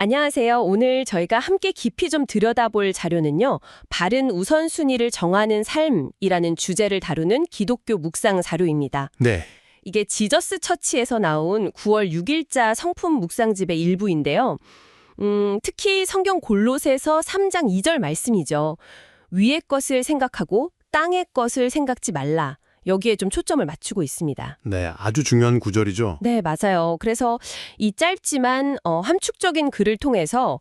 안녕하세요. 오늘 저희가 함께 깊이 좀 들여다볼 자료는요. 바른 우선순위를 정하는 삶이라는 주제를 다루는 기독교 묵상 자료입니다. 네. 이게 지저스 처치에서 나온 9월 6일자 성품 묵상집의 일부인데요. 특히 성경 골로새서 3장 2절 말씀이죠. 위의 것을 생각하고 땅의 것을 생각지 말라. 여기에 좀 초점을 맞추고 있습니다. 네, 아주 중요한 구절이죠. 네, 맞아요. 그래서 이 짧지만 함축적인 글을 통해서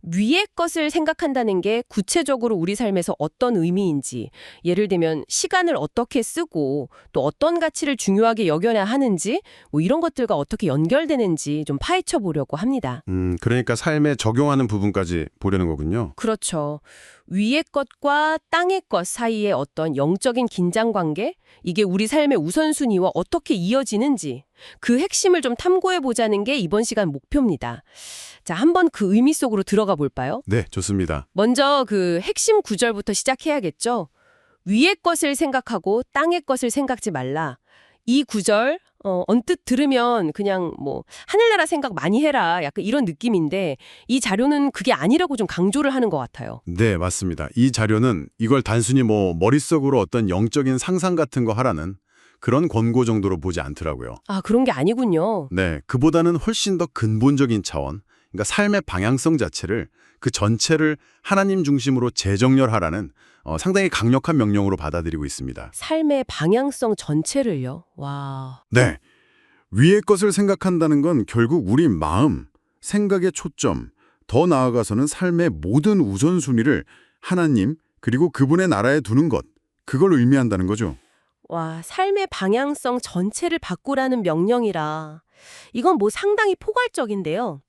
위의 것을 생각한다는 게 구체적으로 우리 삶에서 어떤 의미인지, 예를 들면 시간을 어떻게 쓰고 또 어떤 가치를 중요하게 여겨야 하는지, 뭐 이런 것들과 어떻게 연결되는지 좀 파헤쳐 보려고 합니다. 그러니까 삶에 적용하는 부분까지 보려는 거군요. 그렇죠. 위의 것과 땅의 것 사이의 어떤 영적인 긴장 관계, 이게 우리 삶의 우선순위와 어떻게 이어지는지 그 핵심을 좀 탐구해 보자는 게 이번 시간 목표입니다. 자, 한번 그 의미 속으로 들어가 볼까요? 네, 좋습니다. 먼저 그 핵심 구절부터 시작해야겠죠. 위의 것을 생각하고 땅의 것을 생각지 말라. 이 구절 언뜻 들으면 그냥 뭐 하늘나라 생각 많이 해라 약간 이런 느낌인데 이 자료는 그게 아니라고 좀 강조를 하는 것 같아요. 네, 맞습니다. 이 자료는 이걸 단순히 머릿속으로 어떤 영적인 상상 같은 거 하라는 그런 권고 정도로 보지 않더라고요. 아, 그런 게 아니군요. 네, 그보다는 훨씬 더 근본적인 차원, 그러니까 삶의 방향성 자체를 그 전체를 하나님 중심으로 재정렬하라는 상당히 강력한 명령으로 받아들이고 있습니다. 삶의 방향성 전체를요. 와. 네, 위의 것을 생각한다는 건 결국 우리 마음, 생각의 초점, 더 나아가서는 삶의 모든 우선순위를 하나님 그리고 그분의 나라에 두는 것, 그걸 의미한다는 거죠. 와, 삶의 방향성 전체를 바꾸라는 명령이라. 이건 뭐 상당히 포괄적인데요.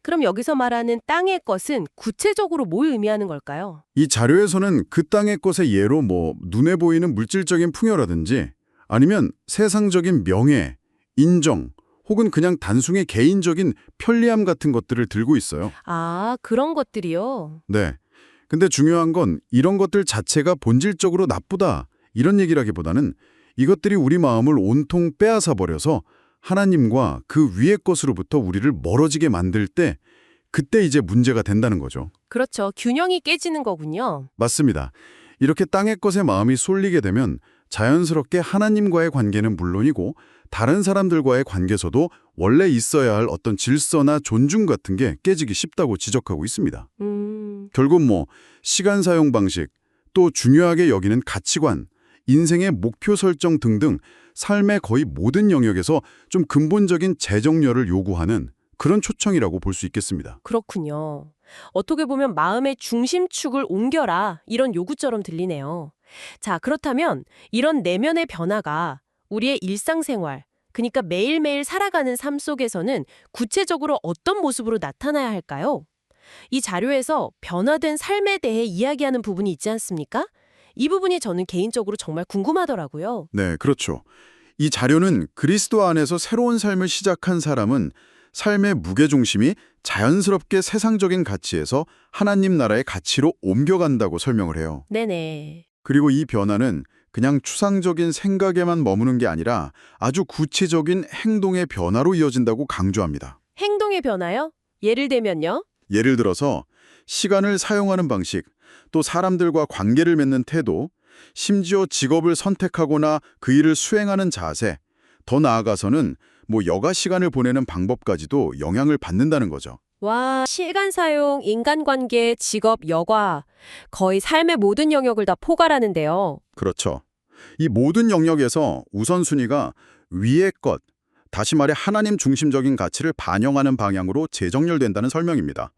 그럼 여기서 말하는 땅의 것은 구체적으로 뭘 의미하는 걸까요? 이 자료에서는 그 땅의 것의 예로 눈에 보이는 물질적인 풍요라든지 아니면 세상적인 명예, 인정, 혹은 그냥 단순히 개인적인 편리함 같은 것들을 들고 있어요. 아, 그런 것들이요. 네. 근데 중요한 건 이런 것들 자체가 본질적으로 나쁘다 이런 얘기라기보다는 이것들이 우리 마음을 온통 빼앗아 버려서 하나님과 그 위의 것으로부터 우리를 멀어지게 만들 때 그때 이제 문제가 된다는 거죠. 그렇죠. 균형이 깨지는 거군요. 맞습니다. 이렇게 땅의 것에 마음이 쏠리게 되면 자연스럽게 하나님과의 관계는 물론이고 다른 사람들과의 관계에서도 원래 있어야 할 어떤 질서나 존중 같은 게 깨지기 쉽다고 지적하고 있습니다. 결국 시간 사용 방식, 또 중요하게 여기는 가치관, 인생의 목표 설정 등등 삶의 거의 모든 영역에서 좀 근본적인 재정렬을 요구하는 그런 초청이라고 볼 수 있겠습니다. 그렇군요. 어떻게 보면 마음의 중심축을 옮겨라 이런 요구처럼 들리네요. 자, 그렇다면 이런 내면의 변화가 우리의 일상생활, 그러니까 매일매일 살아가는 삶 속에서는 구체적으로 어떤 모습으로 나타나야 할까요? 이 자료에서 변화된 삶에 대해 이야기하는 부분이 있지 않습니까? 이 부분이 저는 개인적으로 정말 궁금하더라고요. 네, 그렇죠. 이 자료는 그리스도 안에서 새로운 삶을 시작한 사람은 삶의 무게중심이 자연스럽게 세상적인 가치에서 하나님 나라의 가치로 옮겨간다고 설명을 해요. 네네. 그리고 이 변화는 그냥 추상적인 생각에만 머무는 게 아니라 아주 구체적인 행동의 변화로 이어진다고 강조합니다. 행동의 변화요? 예를 들면요? 예를 들어서 시간을 사용하는 방식, 또 사람들과 관계를 맺는 태도, 심지어 직업을 선택하거나 그 일을 수행하는 자세, 더 나아가서는 여가 시간을 보내는 방법까지도 영향을 받는다는 거죠. 와, 시간 사용, 인간관계, 직업, 여가, 거의 삶의 모든 영역을 다 포괄하는데요. 그렇죠. 이 모든 영역에서 우선순위가 위의 것, 다시 말해 하나님 중심적인 가치를 반영하는 방향으로 재정렬된다는 설명입니다.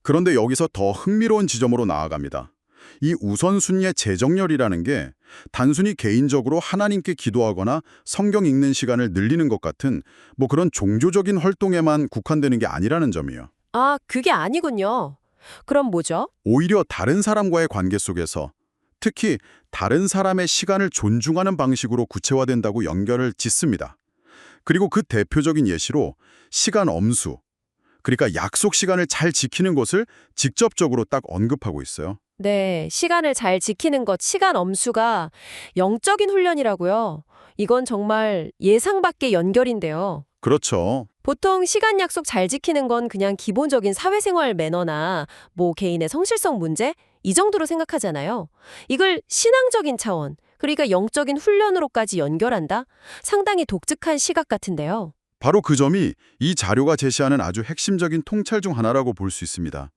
그런데 여기서 더 흥미로운 지점으로 나아갑니다. 이 우선순위의 재정렬이라는 게 단순히 개인적으로 하나님께 기도하거나 성경 읽는 시간을 늘리는 것 같은 그런 종교적인 활동에만 국한되는 게 아니라는 점이에요. 아, 그게 아니군요. 그럼 뭐죠? 오히려 다른 사람과의 관계 속에서 특히 다른 사람의 시간을 존중하는 방식으로 구체화된다고 연결을 짓습니다. 그리고 그 대표적인 예시로 시간 엄수, 그러니까 약속 시간을 잘 지키는 것을 직접적으로 딱 언급하고 있어요. 네, 시간을 잘 지키는 것, 시간 엄수가 영적인 훈련이라고요. 이건 정말 예상 밖의 연결인데요. 그렇죠. 보통 시간 약속 잘 지키는 건 그냥 기본적인 사회생활 매너나 뭐 개인의 성실성 문제? 이 정도로 생각하잖아요. 이걸 신앙적인 차원, 그러니까 영적인 훈련으로까지 연결한다? 상당히 독특한 시각 같은데요. 바로 그 점이 이 자료가 제시하는 아주 핵심적인 통찰 중 하나라고 볼 수 있습니다.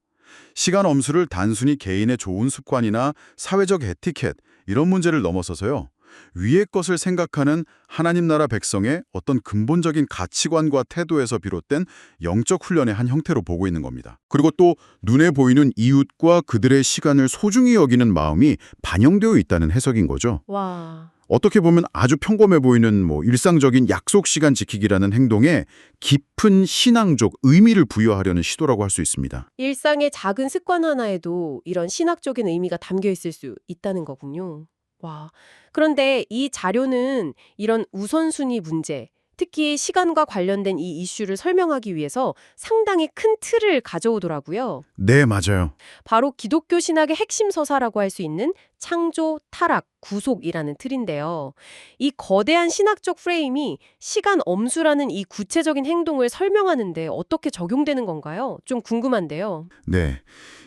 시간 엄수를 단순히 개인의 좋은 습관이나 사회적 에티켓 이런 문제를 넘어서서요. 위의 것을 생각하는 하나님 나라 백성의 어떤 근본적인 가치관과 태도에서 비롯된 영적 훈련의 한 형태로 보고 있는 겁니다. 그리고 또 눈에 보이는 이웃과 그들의 시간을 소중히 여기는 마음이 반영되어 있다는 해석인 거죠. 와. 어떻게 보면 아주 평범해 보이는 일상적인 약속 시간 지키기라는 행동에 깊은 신앙적 의미를 부여하려는 시도라고 할 수 있습니다. 일상의 작은 습관 하나에도 이런 신학적인 의미가 담겨 있을 수 있다는 거군요. 와. 그런데 이 자료는 이런 우선순위 문제, 특히 시간과 관련된 이 이슈를 설명하기 위해서 상당히 큰 틀을 가져오더라고요. 네, 맞아요. 바로 기독교 신학의 핵심 서사라고 할 수 있는 창조, 타락, 구속이라는 틀인데요. 이 거대한 신학적 프레임이 시간 엄수라는 이 구체적인 행동을 설명하는데 어떻게 적용되는 건가요? 좀 궁금한데요. 네.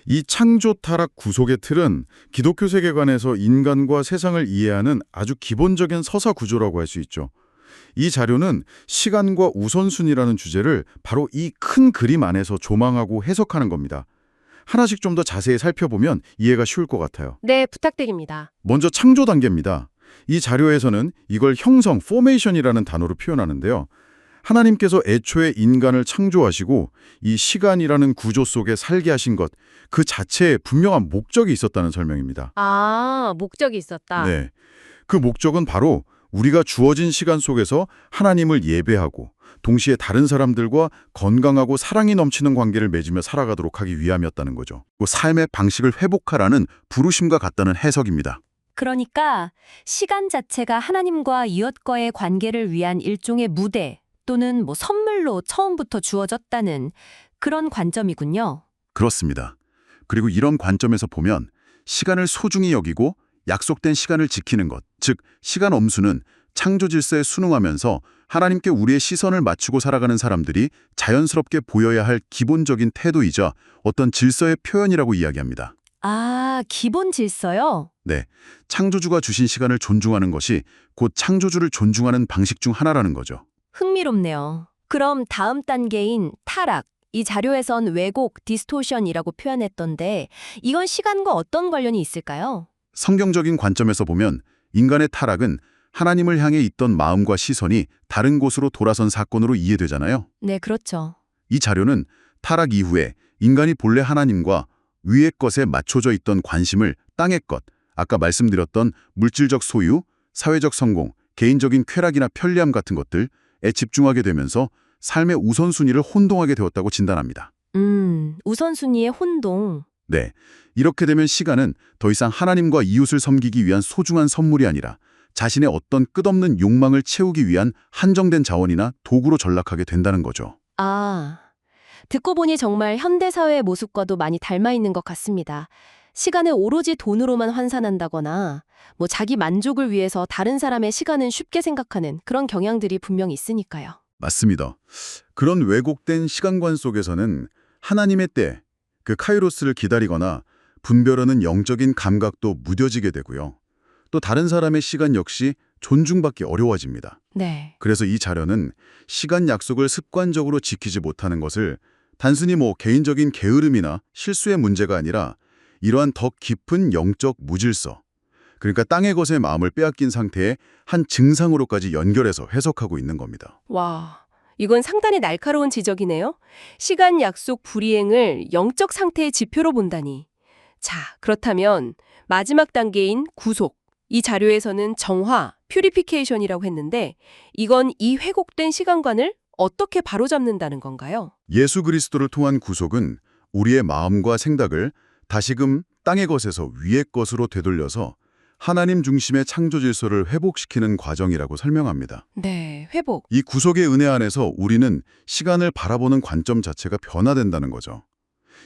이 창조 타락 구속의 틀은 기독교 세계관에서 인간과 세상을 이해하는 아주 기본적인 서사 구조라고 할 수 있죠. 이 자료는 시간과 우선순위라는 주제를 바로 이 큰 그림 안에서 조망하고 해석하는 겁니다. 하나씩 좀 더 자세히 살펴보면 이해가 쉬울 것 같아요. 네, 부탁드립니다. 먼저 창조 단계입니다. 이 자료에서는 이걸 형성, 포메이션이라는 단어로 표현하는데요. 하나님께서 애초에 인간을 창조하시고 이 시간이라는 구조 속에 살게 하신 것, 그 자체에 분명한 목적이 있었다는 설명입니다. 아, 목적이 있었다. 네. 그 목적은 바로 우리가 주어진 시간 속에서 하나님을 예배하고 동시에 다른 사람들과 건강하고 사랑이 넘치는 관계를 맺으며 살아가도록 하기 위함이었다는 거죠. 그 삶의 방식을 회복하라는 부르심과 같다는 해석입니다. 그러니까 시간 자체가 하나님과 이웃과의 관계를 위한 일종의 무대 또는 선물로 처음부터 주어졌다는 그런 관점이군요. 그렇습니다. 그리고 이런 관점에서 보면 시간을 소중히 여기고 약속된 시간을 지키는 것, 즉 시간 엄수는 창조 질서에 순응하면서 하나님께 우리의 시선을 맞추고 살아가는 사람들이 자연스럽게 보여야 할 기본적인 태도이자 어떤 질서의 표현이라고 이야기합니다. 아, 기본 질서요? 네, 창조주가 주신 시간을 존중하는 것이 곧 창조주를 존중하는 방식 중 하나라는 거죠. 흥미롭네요. 그럼 다음 단계인 타락. 이 자료에선 왜곡, 디스토션이라고 표현했던데 이건 시간과 어떤 관련이 있을까요? 성경적인 관점에서 보면 인간의 타락은 하나님을 향해 있던 마음과 시선이 다른 곳으로 돌아선 사건으로 이해되잖아요. 네, 그렇죠. 이 자료는 타락 이후에 인간이 본래 하나님과 위의 것에 맞춰져 있던 관심을 땅의 것, 아까 말씀드렸던 물질적 소유, 사회적 성공, 개인적인 쾌락이나 편리함 같은 것들에 집중하게 되면서 삶의 우선순위를 혼동하게 되었다고 진단합니다. 우선순위의 혼동. 네, 이렇게 되면 시간은 더 이상 하나님과 이웃을 섬기기 위한 소중한 선물이 아니라 자신의 어떤 끝없는 욕망을 채우기 위한 한정된 자원이나 도구로 전락하게 된다는 거죠. 아, 듣고 보니 정말 현대사회의 모습과도 많이 닮아 있는 것 같습니다. 시간을 오로지 돈으로만 환산한다거나 자기 만족을 위해서 다른 사람의 시간은 쉽게 생각하는 그런 경향들이 분명 있으니까요. 맞습니다. 그런 왜곡된 시간관 속에서는 하나님의 때, 그 카이로스를 기다리거나 분별하는 영적인 감각도 무뎌지게 되고요. 또 다른 사람의 시간 역시 존중받기 어려워집니다. 네. 그래서 이 자료는 시간 약속을 습관적으로 지키지 못하는 것을 단순히 개인적인 게으름이나 실수의 문제가 아니라 이러한 더 깊은 영적 무질서, 그러니까 땅의 것에 마음을 빼앗긴 상태의 한 증상으로까지 연결해서 해석하고 있는 겁니다. 와, 이건 상당히 날카로운 지적이네요. 시간 약속 불이행을 영적 상태의 지표로 본다니. 자, 그렇다면 마지막 단계인 구속. 이 자료에서는 정화, 퓨리피케이션이라고 했는데 이건 이 왜곡된 시간관을 어떻게 바로잡는다는 건가요? 예수 그리스도를 통한 구속은 우리의 마음과 생각을 다시금 땅의 것에서 위의 것으로 되돌려서 하나님 중심의 창조 질서를 회복시키는 과정이라고 설명합니다. 네, 회복. 이 구속의 은혜 안에서 우리는 시간을 바라보는 관점 자체가 변화된다는 거죠.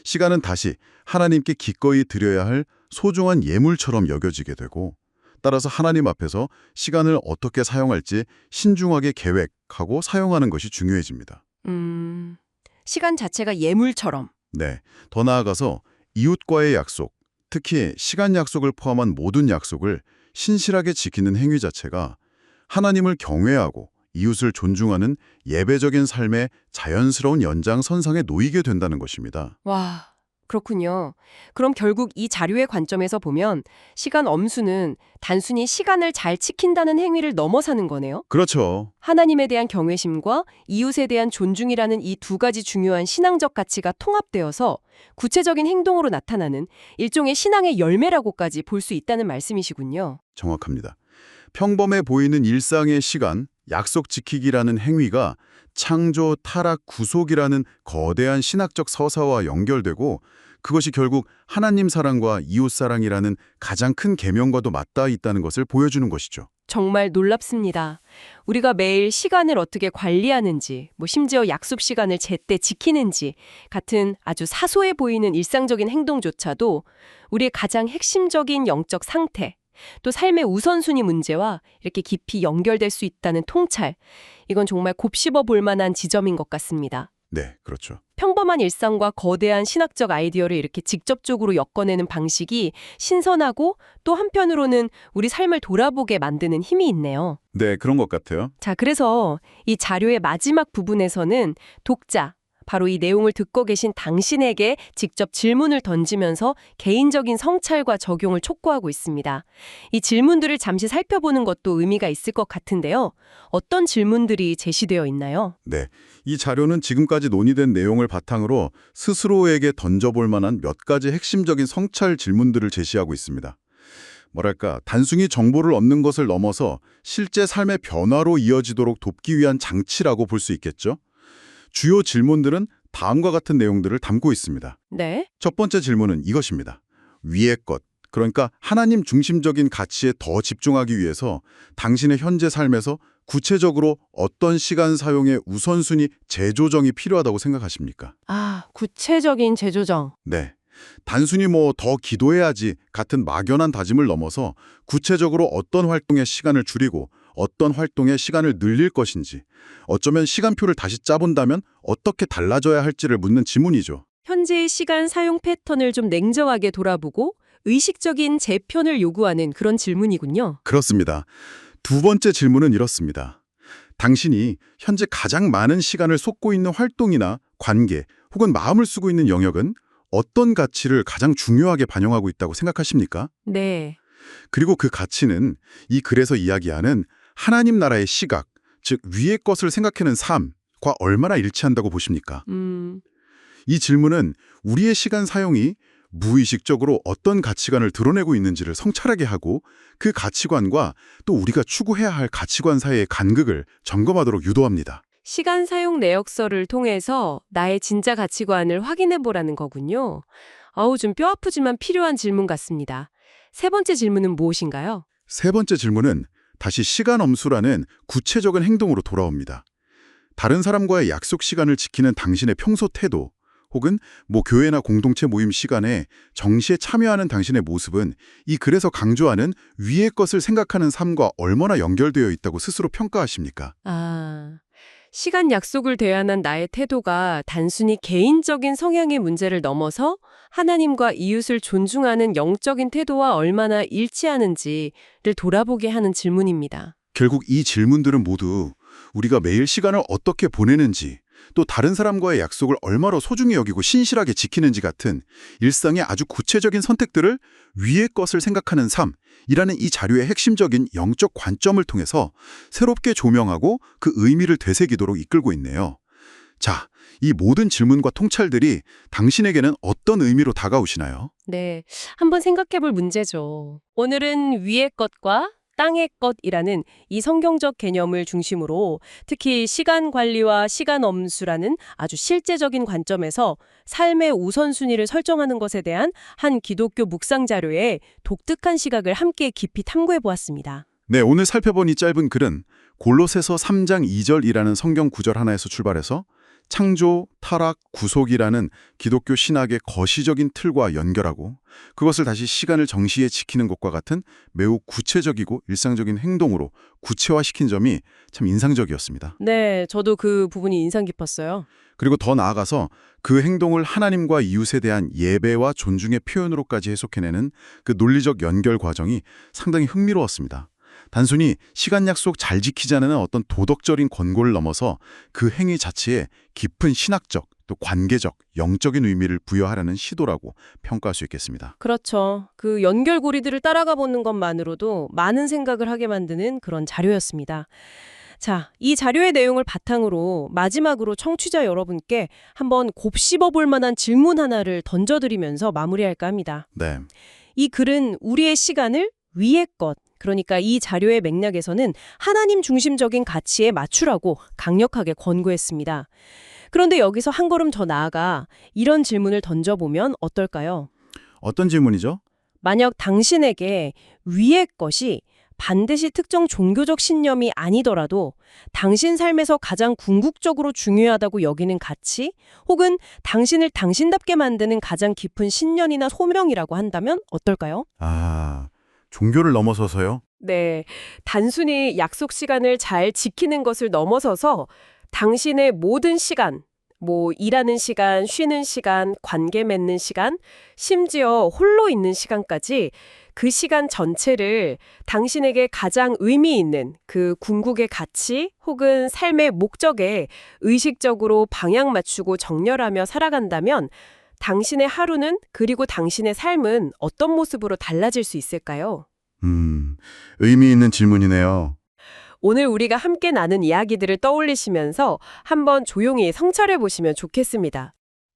시간은 다시 하나님께 기꺼이 드려야 할 소중한 예물처럼 여겨지게 되고 따라서 하나님 앞에서 시간을 어떻게 사용할지 신중하게 계획하고 사용하는 것이 중요해집니다. 시간 자체가 예물처럼. 네, 더 나아가서 이웃과의 약속, 특히 시간 약속을 포함한 모든 약속을 신실하게 지키는 행위 자체가 하나님을 경외하고 이웃을 존중하는 예배적인 삶의 자연스러운 연장선상에 놓이게 된다는 것입니다. 와, 그렇군요. 그럼 결국 이 자료의 관점에서 보면 시간 엄수는 단순히 시간을 잘 지킨다는 행위를 넘어서는 거네요. 그렇죠. 하나님에 대한 경외심과 이웃에 대한 존중이라는 이 두 가지 중요한 신앙적 가치가 통합되어서 구체적인 행동으로 나타나는 일종의 신앙의 열매라고까지 볼 수 있다는 말씀이시군요. 정확합니다. 평범해 보이는 일상의 시간, 약속 지키기라는 행위가 창조, 타락, 구속이라는 거대한 신학적 서사와 연결되고 그것이 결국 하나님 사랑과 이웃 사랑이라는 가장 큰 계명과도 맞닿아 있다는 것을 보여주는 것이죠. 정말 놀랍습니다. 우리가 매일 시간을 어떻게 관리하는지, 심지어 약속 시간을 제때 지키는지 같은 아주 사소해 보이는 일상적인 행동조차도 우리의 가장 핵심적인 영적 상태, 또 삶의 우선순위 문제와 이렇게 깊이 연결될 수 있다는 통찰, 이건 정말 곱씹어 볼 만한 지점인 것 같습니다. 네, 그렇죠. 평범한 일상과 거대한 신학적 아이디어를 이렇게 직접적으로 엮어내는 방식이 신선하고 또 한편으로는 우리 삶을 돌아보게 만드는 힘이 있네요. 네, 그런 것 같아요. 자, 그래서 이 자료의 마지막 부분에서는 독자, 바로 이 내용을 듣고 계신 당신에게 직접 질문을 던지면서 개인적인 성찰과 적용을 촉구하고 있습니다. 이 질문들을 잠시 살펴보는 것도 의미가 있을 것 같은데요. 어떤 질문들이 제시되어 있나요? 네, 이 자료는 지금까지 논의된 내용을 바탕으로 스스로에게 던져볼 만한 몇 가지 핵심적인 성찰 질문들을 제시하고 있습니다. 뭐랄까, 단순히 정보를 얻는 것을 넘어서 실제 삶의 변화로 이어지도록 돕기 위한 장치라고 볼 수 있겠죠? 주요 질문들은 다음과 같은 내용들을 담고 있습니다. 네. 첫 번째 질문은 이것입니다. 위의 것, 그러니까 하나님 중심적인 가치에 더 집중하기 위해서 당신의 현재 삶에서 구체적으로 어떤 시간 사용의 우선순위 재조정이 필요하다고 생각하십니까? 아, 구체적인 재조정. 네. 단순히 더 기도해야지 같은 막연한 다짐을 넘어서 구체적으로 어떤 활동에 시간을 줄이고 어떤 활동에 시간을 늘릴 것인지, 어쩌면 시간표를 다시 짜본다면 어떻게 달라져야 할지를 묻는 지문이죠. 현재의 시간 사용 패턴을 좀 냉정하게 돌아보고 의식적인 재편을 요구하는 그런 질문이군요. 그렇습니다. 두 번째 질문은 이렇습니다. 당신이 현재 가장 많은 시간을 쏟고 있는 활동이나 관계 혹은 마음을 쓰고 있는 영역은 어떤 가치를 가장 중요하게 반영하고 있다고 생각하십니까? 네. 그리고 그 가치는 이 글에서 이야기하는 하나님 나라의 시각, 즉 위의 것을 생각하는 삶과 얼마나 일치한다고 보십니까? 이 질문은 우리의 시간 사용이 무의식적으로 어떤 가치관을 드러내고 있는지를 성찰하게 하고 그 가치관과 또 우리가 추구해야 할 가치관 사이의 간극을 점검하도록 유도합니다. 시간 사용 내역서를 통해서 나의 진짜 가치관을 확인해 보라는 거군요. 좀 뼈 아프지만 필요한 질문 같습니다. 세 번째 질문은 무엇인가요? 세 번째 질문은 다시 시간 엄수라는 구체적인 행동으로 돌아옵니다. 다른 사람과의 약속 시간을 지키는 당신의 평소 태도, 혹은 교회나 공동체 모임 시간에 정시에 참여하는 당신의 모습은 이 글에서 강조하는 위의 것을 생각하는 삶과 얼마나 연결되어 있다고 스스로 평가하십니까? 시간 약속을 대하는 나의 태도가 단순히 개인적인 성향의 문제를 넘어서 하나님과 이웃을 존중하는 영적인 태도와 얼마나 일치하는지를 돌아보게 하는 질문입니다. 결국 이 질문들은 모두 우리가 매일 시간을 어떻게 보내는지, 또 다른 사람과의 약속을 얼마나 소중히 여기고 신실하게 지키는지 같은 일상의 아주 구체적인 선택들을 위의 것을 생각하는 삶이라는 이 자료의 핵심적인 영적 관점을 통해서 새롭게 조명하고 그 의미를 되새기도록 이끌고 있네요. 자, 이 모든 질문과 통찰들이 당신에게는 어떤 의미로 다가오시나요? 네, 한번 생각해 볼 문제죠. 오늘은 위의 것과 땅의 것이라는 이 성경적 개념을 중심으로 특히 시간 관리와 시간 엄수라는 아주 실제적인 관점에서 삶의 우선순위를 설정하는 것에 대한 한 기독교 묵상 자료의 독특한 시각을 함께 깊이 탐구해 보았습니다. 네, 오늘 살펴본 이 짧은 글은 골로새서 3장 2절이라는 성경 구절 하나에서 출발해서 창조, 타락, 구속이라는 기독교 신학의 거시적인 틀과 연결하고 그것을 다시 시간을 정시에 지키는 것과 같은 매우 구체적이고 일상적인 행동으로 구체화시킨 점이 참 인상적이었습니다. 네, 저도 그 부분이 인상 깊었어요. 그리고 더 나아가서 그 행동을 하나님과 이웃에 대한 예배와 존중의 표현으로까지 해석해내는 그 논리적 연결 과정이 상당히 흥미로웠습니다. 단순히 시간 약속 잘 지키자는 어떤 도덕적인 권고를 넘어서 그 행위 자체에 깊은 신학적, 또 관계적, 영적인 의미를 부여하려는 시도라고 평가할 수 있겠습니다. 그렇죠. 그 연결고리들을 따라가 보는 것만으로도 많은 생각을 하게 만드는 그런 자료였습니다. 자, 이 자료의 내용을 바탕으로 마지막으로 청취자 여러분께 한번 곱씹어 볼 만한 질문 하나를 던져드리면서 마무리할까 합니다. 네. 이 글은 우리의 시간을 위의 것, 그러니까 이 자료의 맥락에서는 하나님 중심적인 가치에 맞추라고 강력하게 권고했습니다. 그런데 여기서 한 걸음 더 나아가 이런 질문을 던져보면 어떨까요? 어떤 질문이죠? 만약 당신에게 위의 것이 반드시 특정 종교적 신념이 아니더라도 당신 삶에서 가장 궁극적으로 중요하다고 여기는 가치 혹은 당신을 당신답게 만드는 가장 깊은 신념이나 소명이라고 한다면 어떨까요? 아, 종교를 넘어서서요? 네, 단순히 약속 시간을 잘 지키는 것을 넘어서서 당신의 모든 시간, 뭐 일하는 시간, 쉬는 시간, 관계 맺는 시간, 심지어 홀로 있는 시간까지 그 시간 전체를 당신에게 가장 의미 있는 그 궁극의 가치 혹은 삶의 목적에 의식적으로 방향 맞추고 정렬하며 살아간다면 당신의 하루는 그리고 당신의 삶은 어떤 모습으로 달라질 수 있을까요? 의미 있는 질문이네요. 오늘 우리가 함께 나눈 이야기들을 떠올리시면서 한번 조용히 성찰해 보시면 좋겠습니다.